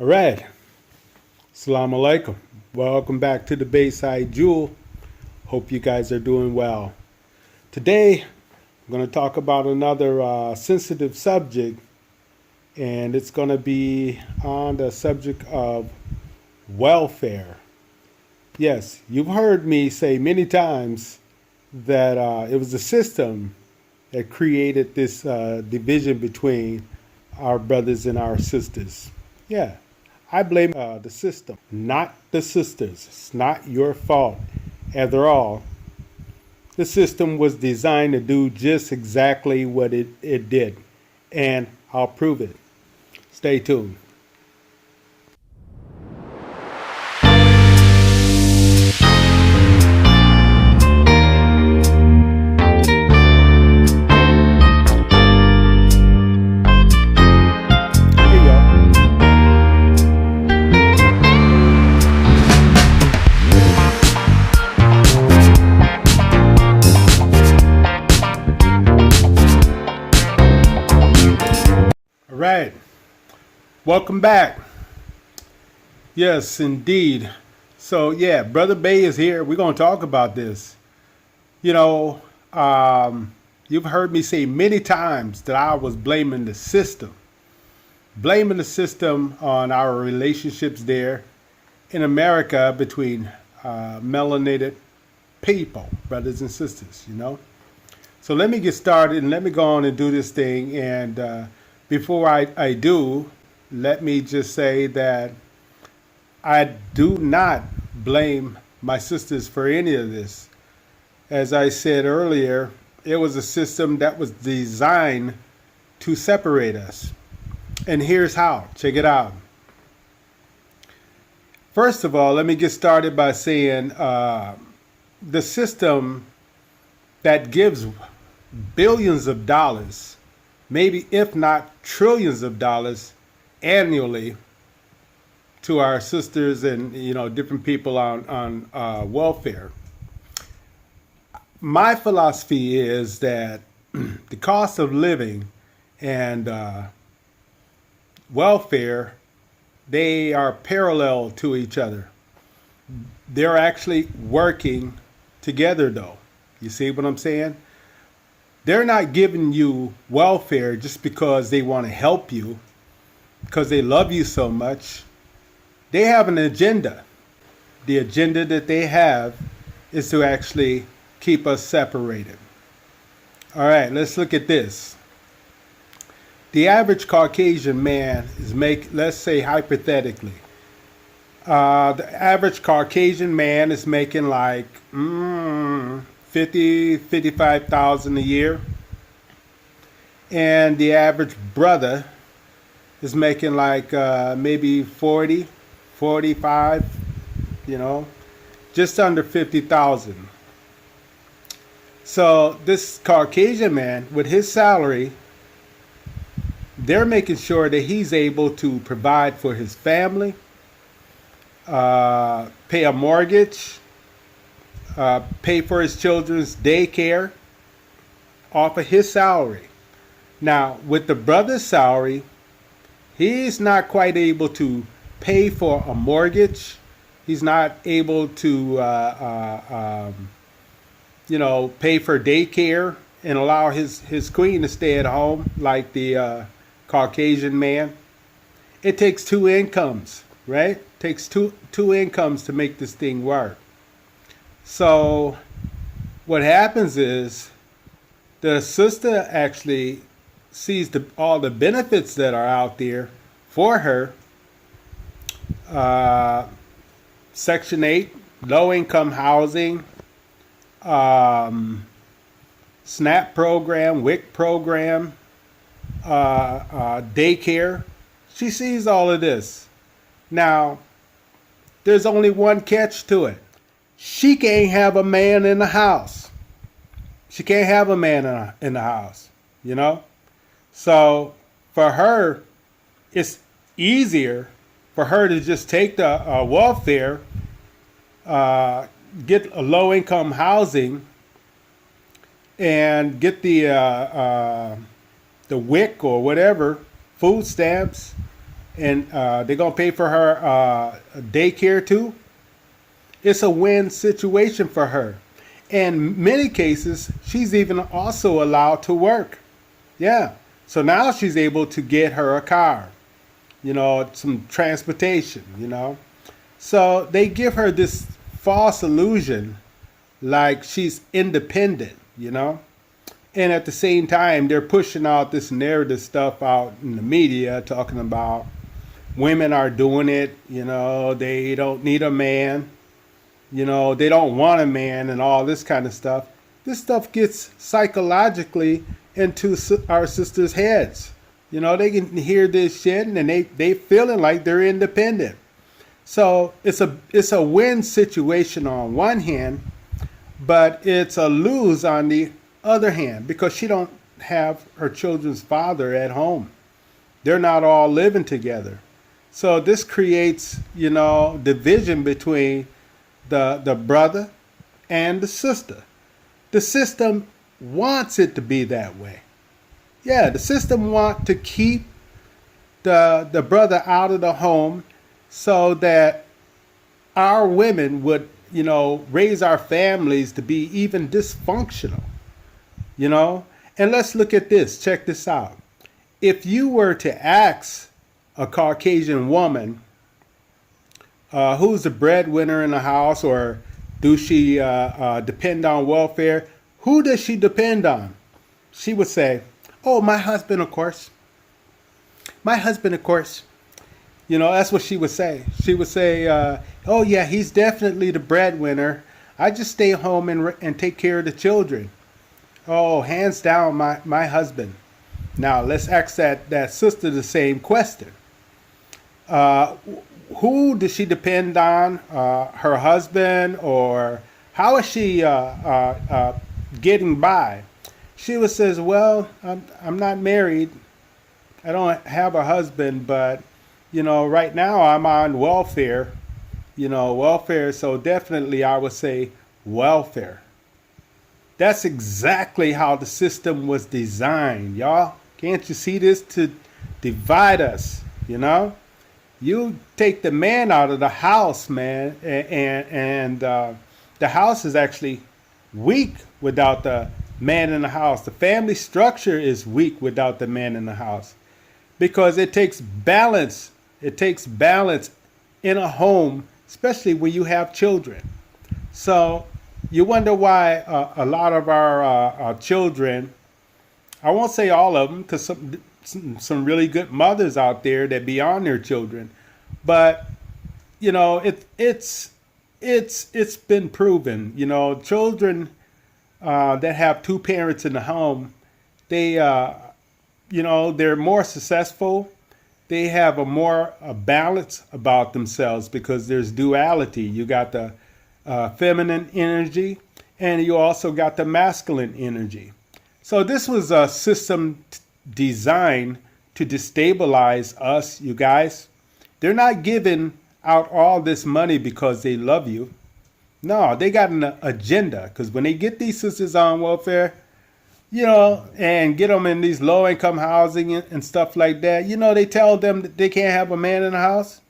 All right. Assalamu alaikum. Welcome back to the Bayside Jewel. Hope you guys are doing well. Today, I'm going to talk about another sensitive subject, and it's going to be on the subject of welfare. Yes, you've heard me say many times that it was the system that created this division between our brothers and our sisters. Yeah, I blame the system, not the sisters. It's not your fault. After all, the system was designed to do just exactly what it did. And I'll prove it. Stay tuned. Here you go. All right. Welcome back. Yes, indeed. So, yeah, Brother Bay is here. We're going to talk about this. You know, you've heard me say many times that I was blaming the system on our relationships there in America between melanated people, brothers and sisters. So let me get started and let me go on and do this thing. And before I do, let me just say that I do not blame my sisters for any of this. As I said earlier, it was a system that was designed to separate us. And here's how. Check it out. First of all, let me get started by saying the system that gives billions of dollars, maybe if not trillions of dollars annually to our sisters and different people on welfare. My philosophy is that the cost of living and welfare, they are parallel to each other. They're actually working together, though. You see what I'm saying? They're not giving you welfare just because they want to help you, because they love you so much. They have an agenda. The agenda that they have is to actually keep us separated. All right, let's look at this. The average Caucasian man is let's say hypothetically, the average Caucasian man is making like 55,000 a year. And the average brother is making like maybe 40, 45, just under 50,000. So this Caucasian man with his salary, they're making sure that he's able to provide for his family, pay a mortgage, pay for his children's daycare off of his salary. Now, with the brother's salary, he's not quite able to pay for a mortgage. He's not able to, pay for daycare and allow his queen to stay at home like the Caucasian man. It takes two incomes, right? It takes two incomes to make this thing work. So what happens is the sister actually sees all the benefits that are out there for her. Section 8, low-income housing, SNAP program, WIC program, daycare. She sees all of this. Now, there's only one catch to it. She can't have a man in the house. She can't have a man in the house, So for her, it's easier for her to just take the welfare, get a low-income housing, and get the WIC or whatever, food stamps, and they're going to pay for her daycare too. It's a win situation for her. In many cases, she's even also allowed to work. Yeah. So now she's able to get her a car, some transportation. So they give her this false illusion like she's independent. And at the same time, they're pushing out this narrative stuff out in the media talking about women are doing it, they don't need a man, they don't want a man and all this kind of stuff. This stuff gets psychologically into our sisters' heads. They can hear this shit and they feeling like they're independent. So it's a win situation on one hand, but it's a lose on the other hand because she don't have her children's father at home. They're not all living together. So this creates, division between the brother and the sister. The system wants it to be that way. Yeah, the system wants to keep the brother out of the home so that our women would, raise our families to be even dysfunctional, And let's look at this. Check this out. If you were to ask a Caucasian woman who's the breadwinner in the house, or do she depend on welfare? Who does she depend on? She would say, oh, my husband, of course. My husband, of course. That's what she would say. She would say, oh, yeah, he's definitely the breadwinner. I just stay home and take care of the children. Oh, hands down, my husband. Now, let's ask that sister the same question. Who does she depend on? Her husband, or how is she getting by? She would says, well, I'm not married. I don't have a husband, but, right now I'm on welfare. Welfare, so definitely I would say welfare. That's exactly how the system was designed, y'all. Can't you see this? To divide us, You take the man out of the house, man, and the house is actually weak without the man in the house. The family structure is weak without the man in the house because it takes balance. It takes balance in a home, especially when you have children. So you wonder why a lot of our children, I won't say all of them, because some really good mothers out there that be on their children, but it's been proven. Children that have two parents in the home, they they're more successful. They have a balance about themselves because there's duality. You got the feminine energy, and you also got the masculine energy. So this was a system designed to destabilize us, you guys. They're not giving out all this money because they love you. No, they got an agenda, because when they get these sisters on welfare, and get them in these low-income housing and stuff like that, they tell them that they can't have a man in the house.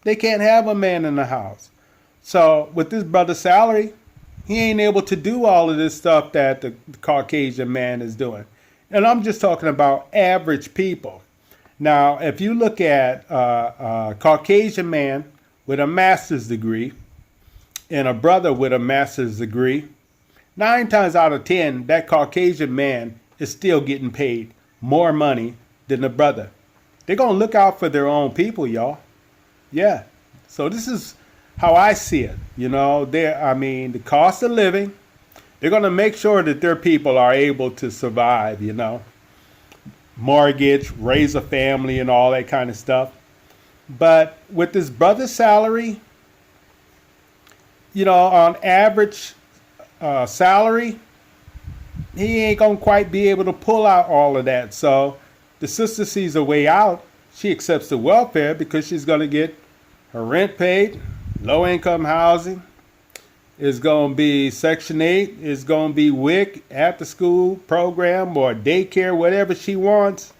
They can't have a man in the house. So with this brother's salary, he ain't able to do all of this stuff that the Caucasian man is doing. And I'm just talking about average people. Now, if you look at a Caucasian man with a master's degree and a brother with a master's degree, 9 times out of 10, that Caucasian man is still getting paid more money than the brother. They're going to look out for their own people, y'all. Yeah. So this is how I see it. The cost of living, they're going to make sure that their people are able to survive, mortgage, raise a family and all that kind of stuff. But with this brother's salary, on average salary, he ain't going to quite be able to pull out all of that. So the sister sees a way out. She accepts the welfare because she's going to get her rent paid, low-income housing. It's going to be Section 8. It's going to be WIC, after-school program, or daycare, whatever she wants.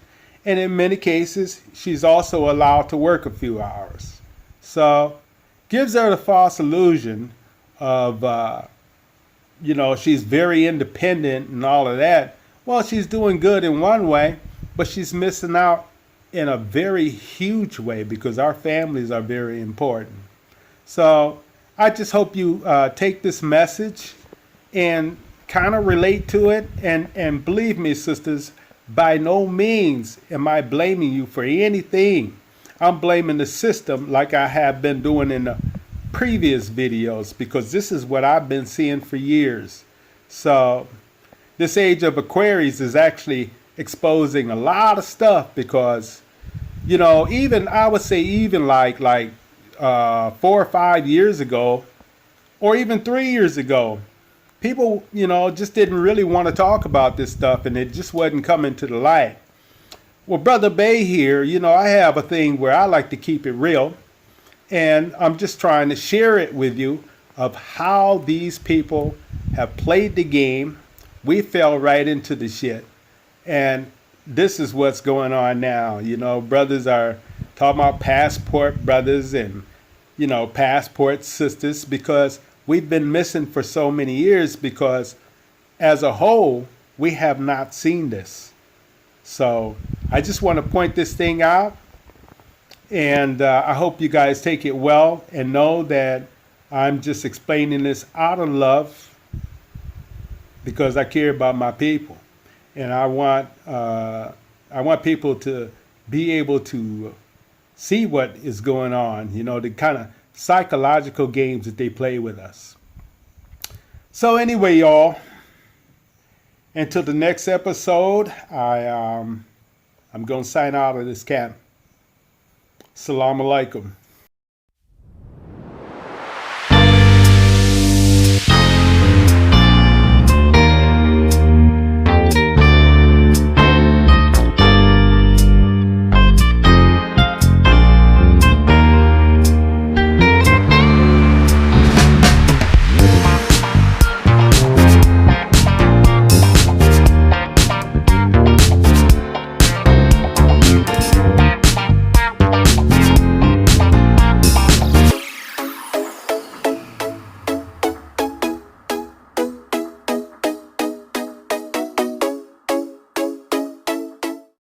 And in many cases, she's also allowed to work a few hours. So gives her the false illusion of, she's very independent and all of that. Well, she's doing good in one way, but she's missing out in a very huge way because our families are very important. So I just hope you take this message and kind of relate to it. And believe me, sisters, by no means am I blaming you for anything. I'm blaming the system like I have been doing in the previous videos because this is what I've been seeing for years. So this age of Aquarius is actually exposing a lot of stuff because, even I would say even like 4 or 5 years ago, or even 3 years ago, people, just didn't really want to talk about this stuff and it just wasn't coming to the light. Well, Brother Bay here, I have a thing where I like to keep it real. And I'm just trying to share it with you of how these people have played the game. We fell right into the shit. And this is what's going on now. Brothers are talking about passport brothers and, passport sisters because we've been missing for so many years because as a whole, we have not seen this. So I just want to point this thing out. And I hope you guys take it well and know that I'm just explaining this out of love because I care about my people. And I want people to be able to see what is going on, the kind of psychological games that they play with us. So anyway, y'all, until the next episode, I'm going to sign out of this camp. Assalamu alaikum.